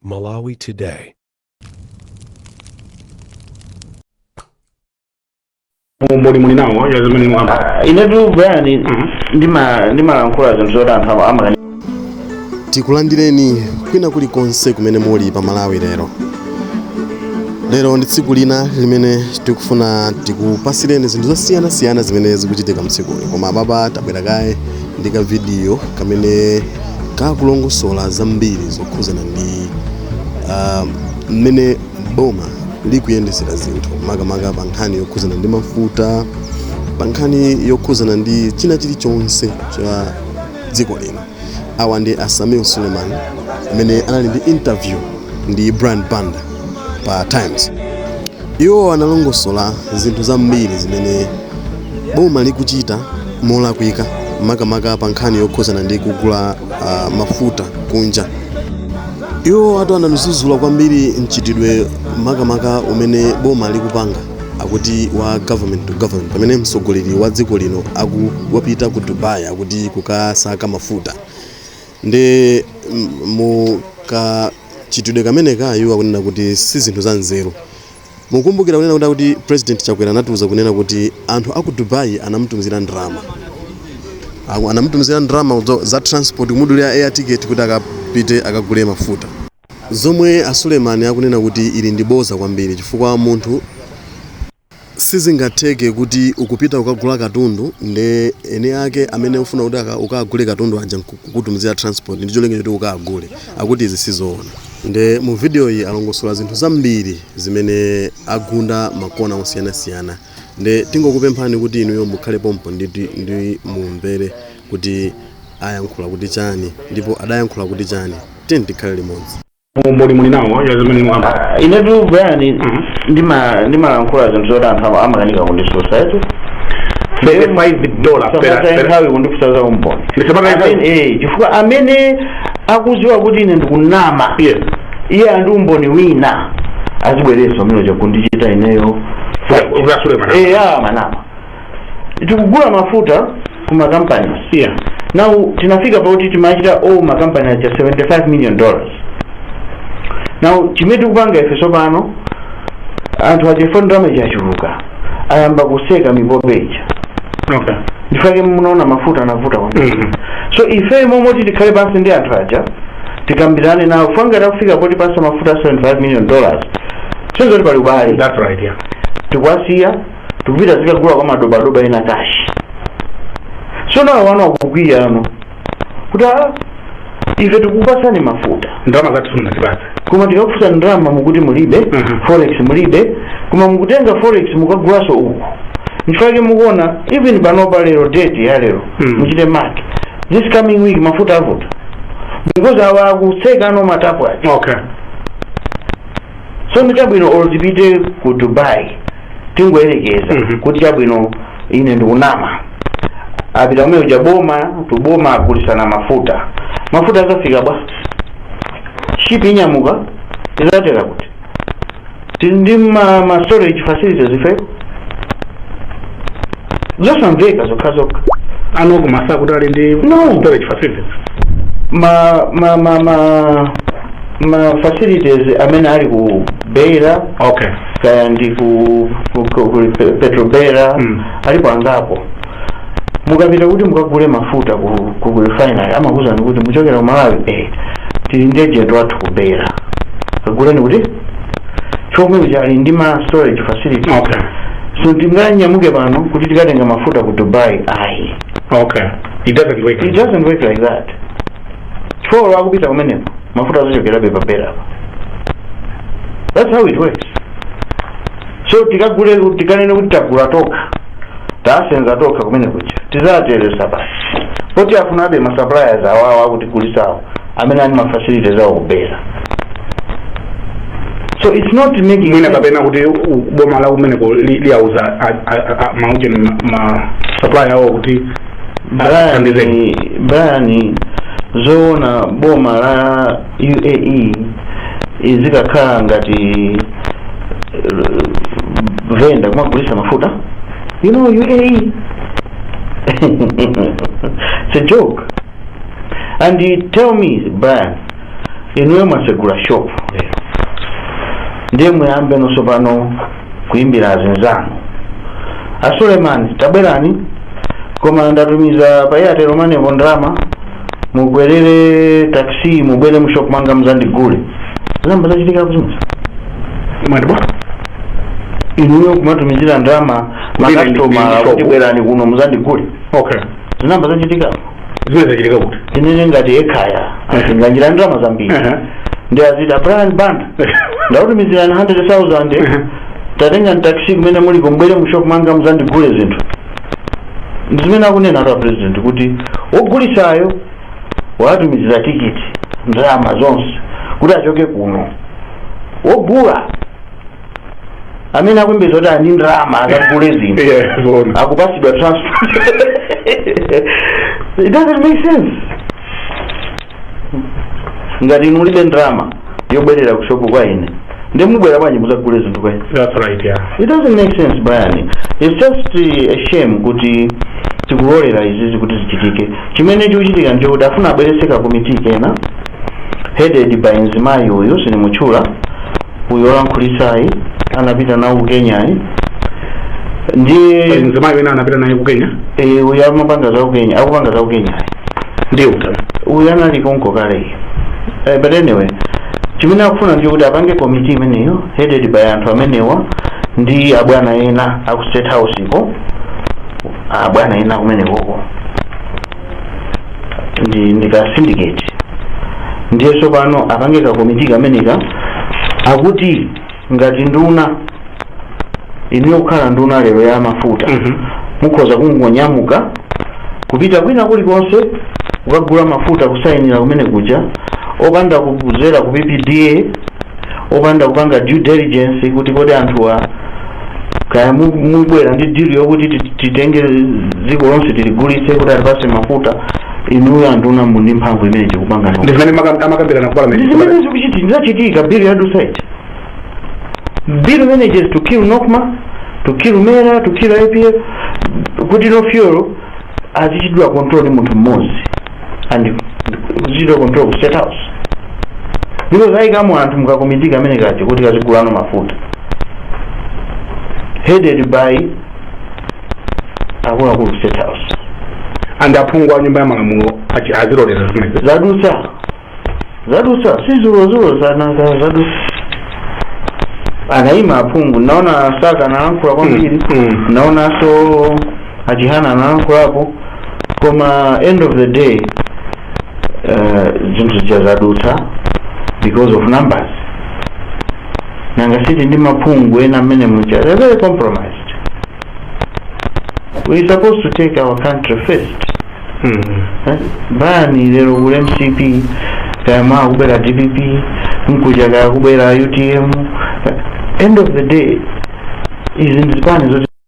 Malawi Today. Mboli mulinawo yazimene mwamba inetu bayani ndimalankhula zinthu zoti anthu amagani tikulandireni kwina kulikonse kumene muli pa Malawi lero ndi tsiku lina limene tikufuna tikupasireni zinthu zosiyana-siyana zimene zikuchitika mtsikuli, koma papa tabwera kaye ndi ka video kamene kakulongosola zambiri zokhuzana ndi mmene boma likuyendesera zinthu makamaka pa nkhani yokhuzana ndi mafuta, pa nkhani yokhuzana ndi china chilichonse cha dziko lino. Awa ndi Samir Suleiman amene anali ndi interview ndi Brian Banda pa Times. Iwo analongosola zinthu zambiri zimene boma likuchita molakwika makamaka pa nkhani yokhuzana ndi kugula mafuta kunja. Iwo anazuzula kwambiri mchitidwe makamaka umene boma likupanga akuti wa government to government, pamene mtsogoleri wa dziko lino akuwapita ku Dubai akuti kukasaka mafuta. Ndi mukachitidwe kamene kayo akunena kuti si zinthu za nzeru. Mukumbukira kunena kuti President Chakwera anatuza kunena kuti anthu aku Dubai anamutumizira ndrama za transport kumudulira air ticket kuti akapite akagule mafuta. Zomwe Suleiman akunena kuti ili ndiboza kwambiri chifukwa munthu sizingatheke kuti ukupita ukagula katundu ndi ene ake amene ufuna kuti ukagule katundu anja kukutumizira transport ndi cholinga choti ukagule, akuti izi sizoona. Ndi mu video iyi alongosola zinthu zambiri zimene agunda makona osiyana-siyana. Ndi tingokupemphani kuti inuyo mukhale pompo ndi mumvere kuti ayankhula kuti chani ndipo adayankhula kuti chani. Tikhale limodzi. Mboli mulinawo yazimene mwamba inetu bayani ndimalankhula zinthu zoti anthu amakanika kundisusa yetu $5 nthawi kundikusaza umboni chifukwa amene akuziwa kuti ine ndikunama iye andi umboni wina azibwereso amene chakundichita ineyo manama tikugula mafuta kuma companies now tinafika pauti timachita makampani acha $75 million. Now chimeti kupanga ifeso pano anthu achifondera machachuluka ayamba kuseka mipopeja. Okay. Ndifake munaona mafuta anavuta kwambiri. So ife momoti tikhale pansi ndi anthu aja tikambirane nawo fanga kufika poti pasa mafuta $75 million. Senzo pali ubali. That's right, yeah. Tikwasiya tikupita zikagula kwa madoba ena kashi. So nawo wana kukwiya ano kuti ife tikupasani mafuta ndalama zathu tunazipata kuma tikakufuta ndalama mukuti mulibe forex mulibe kuma mukutenga forex mukagulaso uku ndifake mukuona even panopa lero date ya lero muchite mark this coming week mafuta avuta because awa kuseka ano matapu achi. Okay. So ndichabwino olzipite ku Dubai tingoyerekeza kuti chabwino ine ndikunama apita umwe tuboma akulisana mafuta azafika bwa shipi inyamuka izatera kuti tindi ma storage facilities ife zosamveka zokhazoka ano kumasa kuti ali ndi storage facilities ma facilities amene ali ku Beira. Okay. Kaya ndi ku Petrobera alipo angapo mukapita kuti mukagule mafuta ku refinery amakuza kuti muchokera ku Malawi tili ndi agent wathu ku Beira kagulani kuti chomwe chali ndi ma storage facility. Okay. So tinganyamuke pano kuti tikatenga mafuta ku Dubai ayi. Okay. It doesn't work like that. Chifukwa wakupita kumeneko mafuta azochokera pa Beira. That's how it works. So tikanene kuti tagula toka tasenza toka kumene kucha tizateresa basi poti afunabe ma suppliers awawa kuti kulisawo amene ani ma facilities awo kubera. So it's not making mwina kapena kuti boma la kumene liyauza mauje ma supplier awo kuti Brian zoona boma la UAE izikakhala ngati venda kumagulisa mafuta. You know UAE it's a joke. And tell me Brian inuyo mwasegula shop ndiye muyambe nonso pano kuyimbira azinzanu Suleiman tabwerani koma ndatumiza pa Airtel Money ndalama mubwerere taxi mubwere mu shop manga muzandigule zamba zachitika bwino madwa inuyo kumatumizira ndalama makastoma kuti bwerani kuno muzandigule okay zinamba zachitika zimene zachitika kuti inene ngati ekhaya asinganjira ndalama zambiri ndi azita Brian Banda ndautumizira 100,000 tatenga taxi kumene muli kumbwere mu shop manga muzandigule zinthu ndizimene akunena atu president kuti wogulisayo watumizira tikiti ndalama zonse kuti achoke kuno wogula amene akwembeza kuti ani ndalama akagule zinthu akupasidwa transport it doesn't make sense ngati inu mulibe ndalama yobwerera kushopu kwa ine ndi mubwera bwanji muzagule zinthu kwa ine. That's right, yeah. It doesn't make sense, Brian. It's just a shame kuti tikulolera izizi kuti zichitike. Chimene chikuchitika ndi kuti afuna abwereseka komiti kena headed by Nzimayi uyu sinimuchula uyu olankhulitsayi anapita nawo ku Kenya ndiye Nzimayi wena anapita naye ku Kenya uyu amapanga za ku Kenya akupanga za ku Kenya ndiyo uyu anali konko kale but anyway chimene akufuna ndi kuti apange komiti imeneyo headed by anthu amenewa ndi abwana ena aku State House iko abwana ena kumenekoko ndika syndicate ndiye sopano apange ka komiti kameneka akuti ngati nduna iniyo kukhala nduna lero ya mafuta mukhoza kungonyamuka kupita kwina kulikonse ukagula mafuta kusayinira kumene kuja opanda kuzera ku PPDA opanda kupanga due diligence kuti kodi anthuwa kaya mubwera ndi deal yokuti titenge dziko lonse tiligulitse kuti atipase mafuta inuyo anduna mundi mphamvu imene chikupanga ndi zimene amakambirana ku parliament zimene zikuchitika bill ya Dusaid bill manages to kill Nokma to kill Mera to kill IPF kuti no fuel azichidwa control munthu mmodzi and zero control State House because aikamu anthu mukakomitika amene kachi kuti kazigulano mafuta headed by akuluakulu State House and aphungu a nyumba ya malamulo azilolera zimene zadusa si zulozulu zadusa anaima aphungu naona Saka analankhula kwambiri naona so Ajihana analankhulapo koma end of the day zinthu zadusa because of numbers nanga siti ndi maphungu ena amene mucha they're very compromised. We're supposed to take our country first. Bani lero kule MCP kama kubera DPP nkuja kubera UTM end of the day izi nzipani zote